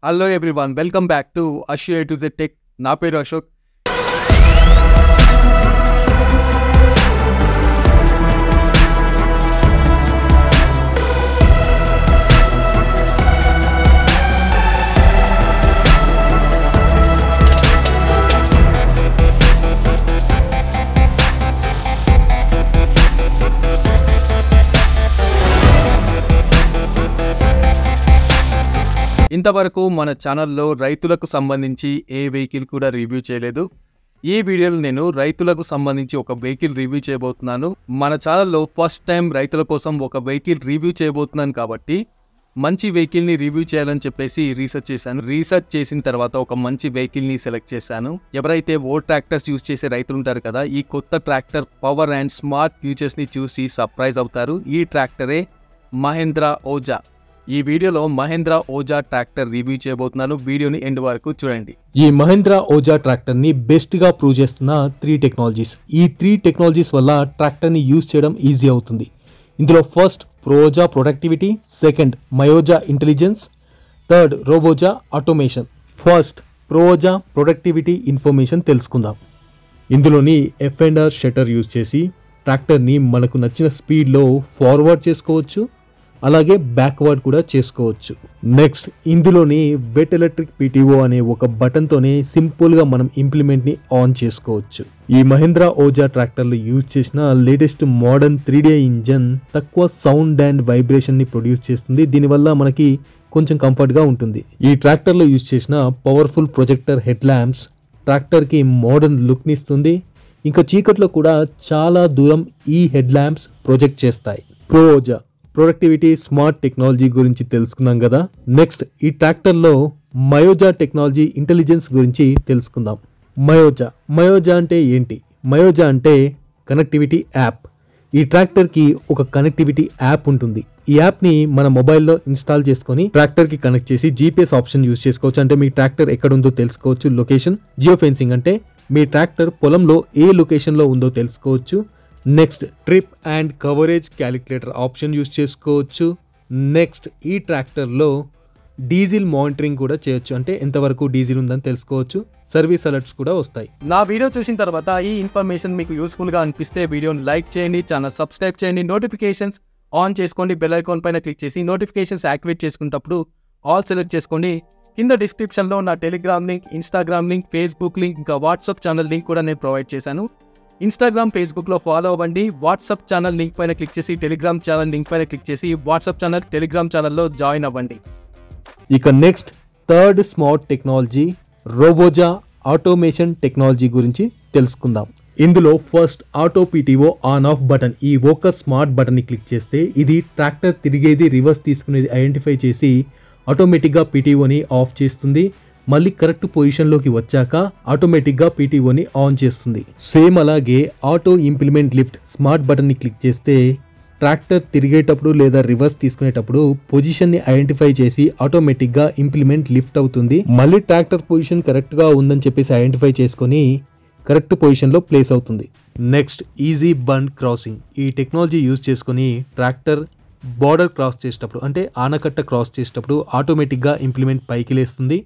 Hello everyone, welcome back to Ashu A to Z tech. నా పేరు అశోక్. ఇంతవరకు మన ఛానల్లో రైతులకు సంబంధించి ఏ వెహికల్ కూడా రివ్యూ చేయలేదు. ఈ వీడియోలో నేను రైతులకు సంబంధించి ఒక వెహికల్ రివ్యూ చేయబోతున్నాను. మన ఛానల్లో ఫస్ట్ టైం రైతుల కోసం ఒక వెహికల్ రివ్యూ చేయబోతున్నాను కాబట్టి మంచి వెహికల్ని రివ్యూ చేయాలని చెప్పేసి రీసెర్చ్ చేశాను. రీసెర్చ్ చేసిన తర్వాత ఒక మంచి వెహికల్ని సెలెక్ట్ చేశాను. ఎవరైతే ఓల్డ్ ట్రాక్టర్స్ యూజ్ చేసే రైతులు ఉంటారు కదా, ఈ కొత్త ట్రాక్టర్ పవర్ అండ్ స్మార్ట్ ఫీచర్స్ని చూసి సర్ప్రైజ్ అవుతారు. ఈ ట్రాక్టరే మహేంద్రా ఓజా. ఈ వీడియోలో మహేంద్రా ఓజా ట్రాక్టర్ రివ్యూ చేయబోతున్నాను. వీడియోని ఎండ్ వరకు చూడండి. ఈ మహేంద్రా ఓజా ట్రాక్టర్ ని బెస్ట్ గా ప్రూవ్ చేస్తున్న 3 టెక్నాలజీస్. ఈ 3 టెక్నాలజీస్ వల్ల ట్రాక్టర్ ని యూజ్ చేయడం ఈజీ అవుతుంది. ఇందులో ఫస్ట్ ప్రోజా ప్రొడక్టివిటీ, సెకండ్ మయోజా ఇంటెలిజెన్స్, థర్డ్ రోబోజా ఆటోమేషన్. ఫస్ట్ ప్రోజా ప్రొడక్టివిటీ ఇన్ఫర్మేషన్ తెలుసుకుందాం. ఇందులోని F and R shutter use చేసి ట్రాక్టర్ ని మనకు నచ్చిన స్పీడ్లో ఫార్వర్డ్ చేసుకోవచ్చు, అలాగే బ్యాక్వర్డ్ కూడా చేసుకోవచ్చు. నెక్స్ట్ ఇందులోని వెట్ ఎలక్ట్రిక్ పీటీఓ అనే ఒక బటన్తోనే సింపుల్గా మనం ఇంప్లిమెంట్ని ఆన్ చేసుకోవచ్చు. ఈ మహేంద్రా ఓజా ట్రాక్టర్లు యూజ్ చేసిన లేటెస్ట్ మోడర్న్ 3D ఇంజన్ తక్కువ సౌండ్ అండ్ వైబ్రేషన్ని ప్రొడ్యూస్ చేస్తుంది. దీనివల్ల మనకి కొంచెం కంఫర్ట్గా ఉంటుంది. ఈ ట్రాక్టర్లో యూజ్ చేసిన పవర్ఫుల్ ప్రొజెక్టర్ హెడ్ ల్యాంప్స్ ట్రాక్టర్కి మోడర్న్ లుక్ని ఇస్తుంది. ఇంకా చీకట్లో కూడా చాలా దూరం ఈ హెడ్ ల్యాంప్స్ ప్రొజెక్ట్ చేస్తాయి. ప్రోజా ప్రొడక్టివిటీ స్మార్ట్ టెక్నాలజీ గురించి తెలుసుకున్నాం కదా. నెక్స్ట్ ఈ ట్రాక్టర్లో మయోజా టెక్నాలజీ ఇంటెలిజెన్స్ గురించి తెలుసుకుందాం. మయోజా అంటే ఏంటి? మయోజా అంటే కనెక్టివిటీ యాప్. ఈ ట్రాక్టర్కి ఒక కనెక్టివిటీ యాప్ ఉంటుంది. ఈ యాప్ని మన మొబైల్లో ఇన్స్టాల్ చేసుకొని ట్రాక్టర్కి కనెక్ట్ చేసి జీపీఎస్ ఆప్షన్ యూజ్ చేసుకోవచ్చు. అంటే మీ ట్రాక్టర్ ఎక్కడ ఉందో తెలుసుకోవచ్చు. లొకేషన్, జియో ఫెన్సింగ్ అంటే మీ ట్రాక్టర్ పొలంలో ఏ లొకేషన్లో ఉందో తెలుసుకోవచ్చు. Next trip and coverage calculator option use చేసుకోవచ్చు. నెక్స్ట్ ఈ ట్రాక్టర్లో డీజిల్ మానిటరింగ్ కూడా చేయొచ్చు. అంటే ఎంతవరకు డీజిల్ ఉందని తెలుసుకోవచ్చు. సర్వీస్ అలర్ట్స్ కూడా వస్తాయి. నా వీడియో చూసిన తర్వాత ఈ ఇన్ఫర్మేషన్ మీకు యూస్ఫుల్గా అనిపిస్తే వీడియోని లైక్ చేయండి, ఛానల్ సబ్స్క్రైబ్ చేయండి, నోటిఫికేషన్స్ ఆన్ చేసుకోండి. బెల్ ఐకాన్ పైన క్లిక్ చేసి నోటిఫికేషన్స్ యాక్టివేట్ చేసుకున్నప్పుడు ఆల్ సెలెక్ట్ చేసుకోండి. కింద డిస్క్రిప్షన్లో నా Telegram link, Instagram link, Facebook link, ఇంకా వాట్సాప్ ఛానల్ లింక్ కూడా నేను ప్రొవైడ్ చేశాను. ఇన్స్టాగ్రామ్, ఫేస్బుక్లో ఫాలో అవ్వండి. వాట్సాప్ ఛానల్ లింక్ పైన క్లిక్ చేసి టెలిగ్రామ్ ఛానల్ లింక్ పైన క్లిక్ చేసి వాట్సాప్ ఛానల్, టెలిగ్రామ్ ఛానల్లో జాయిన్ అవ్వండి. ఇక నెక్స్ట్ థర్డ్ స్మార్ట్ టెక్నాలజీ రోబోజా ఆటోమేషన్ టెక్నాలజీ గురించి తెలుసుకుందాం. ఇందులో first auto PTO on off button. ఈ ఒక స్మార్ట్ బటన్ని క్లిక్ చేస్తే ఇది ట్రాక్టర్ తిరిగేది, రివర్స్ తీసుకునేది ఐడెంటిఫై చేసి ఆటోమేటిక్గా పీటీఓని ఆఫ్ చేస్తుంది. మళ్ళీ కరెక్ట్ పొజిషన్లోకి వచ్చాక ఆటోమేటిక్గా పీటీఓని ఆన్ చేస్తుంది. సేమ్ అలాగే ఆటో ఇంప్లిమెంట్ లిఫ్ట్ స్మార్ట్ బటన్ని క్లిక్ చేస్తే ట్రాక్టర్ తిరిగేటప్పుడు లేదా రివర్స్ తీసుకునేటప్పుడు పొజిషన్ని ఐడెంటిఫై చేసి ఆటోమేటిక్గా ఇంప్లిమెంట్ లిఫ్ట్ అవుతుంది. మళ్ళీ ట్రాక్టర్ పొజిషన్ కరెక్ట్గా ఉందని చెప్పేసి ఐడెంటిఫై చేసుకొని కరెక్ట్ పొజిషన్లో ప్లేస్ అవుతుంది. Next easy bund crossing. ఈ టెక్నాలజీ యూజ్ చేసుకొని ట్రాక్టర్ బార్డర్ క్రాస్ చేసేటప్పుడు, అంటే ఆనకట్ట క్రాస్ చేసేటప్పుడు ఆటోమేటిక్గా ఇంప్లిమెంట్ పైకి లేస్తుంది.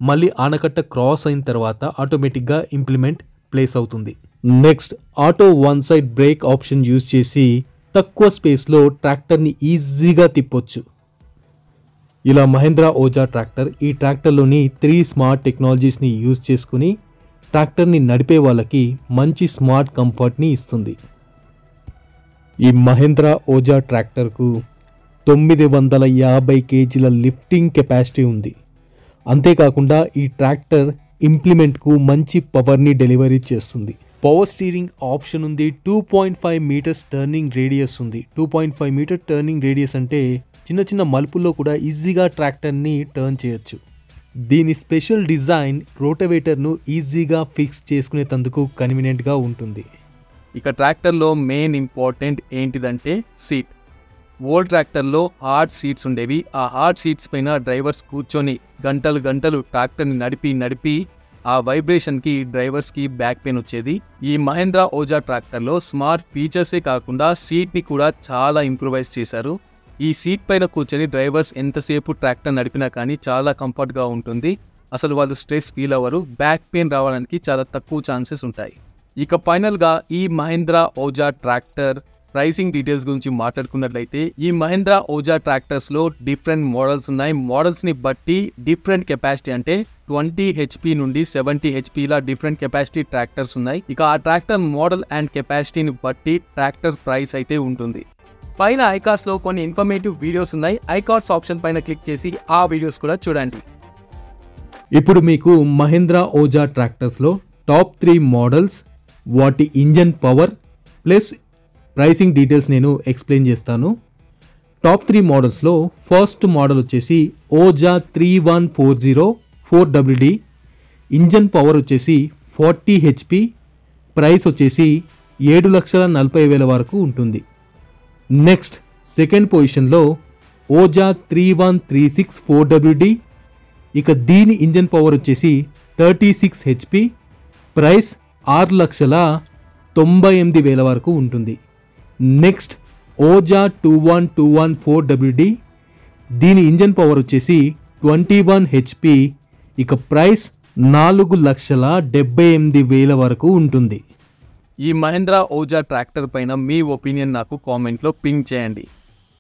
మళ్ళీ ఆనకట్ట క్రాస్ అయిన తర్వాత ఆటోమేటిక్గా ఇంప్లిమెంట్ ప్లేస్ అవుతుంది. Next auto one side break option use చేసి తక్కువ స్పేస్లో ట్రాక్టర్ని ఈజీగా తిప్పొచ్చు. ఇలా మహేంద్రా ఓజా ట్రాక్టర్ ఈ ట్రాక్టర్లోని 3 స్మార్ట్ టెక్నాలజీస్ని యూజ్ చేసుకుని ట్రాక్టర్ని నడిపే వాళ్ళకి మంచి స్మార్ట్ కంఫర్ట్ని ఇస్తుంది. ఈ మహేంద్రా ఓజా ట్రాక్టర్కు 950 కేజీల లిఫ్టింగ్ కెపాసిటీ ఉంది. అంతేకాకుండా ఈ ట్రాక్టర్ ఇంప్లిమెంట్కు మంచి పవర్ని డెలివరీ చేస్తుంది. పవర్ స్టీరింగ్ ఆప్షన్ ఉంది. 2.5 మీటర్స్ టర్నింగ్ రేడియస్ ఉంది. 2.5 మీటర్ టర్నింగ్ రేడియస్ అంటే చిన్న చిన్న మలుపుల్లో కూడా ఈజీగా ట్రాక్టర్ని టర్న్ చేయొచ్చు. దీని స్పెషల్ డిజైన్ రోటవేటర్ను ఈజీగా ఫిక్స్ చేసుకునేందుకు కన్వీనియంట్గా ఉంటుంది. ఇక ట్రాక్టర్లో మెయిన్ ఇంపార్టెంట్ ఏంటిదంటే సీట్. ఓల్డ్ ట్రాక్టర్లో హార్డ్ సీట్స్ ఉండేవి. ఆ హార్డ్ సీట్స్ పైన డ్రైవర్స్ కూర్చొని గంటలు ట్రాక్టర్ని నడిపి ఆ వైబ్రేషన్కి డ్రైవర్స్కి బ్యాక్ పెయిన్ వచ్చేది. ఈ మహేంద్రా ఓజా ట్రాక్టర్లో స్మార్ట్ ఫీచర్సే కాకుండా సీట్ని కూడా చాలా ఇంప్రూవైజ్ చేశారు. ఈ సీట్ పైన కూర్చొని డ్రైవర్స్ ఎంతసేపు ట్రాక్టర్ నడిపినా కానీ చాలా కంఫర్ట్గా ఉంటుంది. అసలు వాళ్ళు స్ట్రెస్ ఫీల్ అవ్వరు. బ్యాక్ పెయిన్ రావడానికి చాలా తక్కువ ఛాన్సెస్ ఉంటాయి. ఇక ఫైనల్గా ఈ Mahindra Oja tractor pricing details గురించి మాట్లాడుకున్నట్లయితే ఈ మహీంద్రా ఓజా ట్రాక్టర్స్లో డిఫరెంట్ మోడల్స్ ఉన్నాయి. మోడల్స్ని బట్టి డిఫరెంట్ కెపాసిటీ అంటే 20 HP నుండి 70 HP ఇలా డిఫరెంట్ కెపాసిటీ ట్రాక్టర్స్ ఉన్నాయి. ఇక ఆ ట్రాక్టర్ మోడల్ అండ్ కెపాసిటీని బట్టి ట్రాక్టర్ ప్రైస్ అయితే ఉంటుంది. పైన ఐకార్స్లో కొన్ని ఇన్ఫర్మేటివ్ వీడియోస్ ఉన్నాయి. ఐకార్స్ ఆప్షన్ పైన క్లిక్ చేసి ఆ వీడియోస్ కూడా చూడండి. ఇప్పుడు మీకు మహీంద్రా ఓజా ట్రాక్టర్స్లో టాప్ 3 మోడల్స్, వాటి engine power plus pricing details నేను ఎక్స్ప్లెయిన్ చేస్తాను. టాప్ 3 మోడల్స్లో ఫస్ట్ మోడల్ వచ్చేసి ఓజా 3140 4WD. ఇంజన్ పవర్ వచ్చేసి 40 HP, ప్రైస్ వచ్చేసి 7,40,000 వరకు ఉంటుంది. నెక్స్ట్ సెకండ్ పొజిషన్లో ఓజా 3136 4WD. ఇక దీని ఇంజన్ పవర్ వచ్చేసి 36 HP, ప్రైస్ 6,98,000 వరకు ఉంటుంది. Next Oja 2121 4WD. దీని ఇంజన్ పవర్ వచ్చేసి 21 HP, ఇక ప్రైస్ 4,78,000 వరకు ఉంటుంది. ఈ మహీంద్రా ఓజా ట్రాక్టర్ పైన మీ ఒపీనియన్ నాకు కామెంట్లో పింగ్ చేయండి.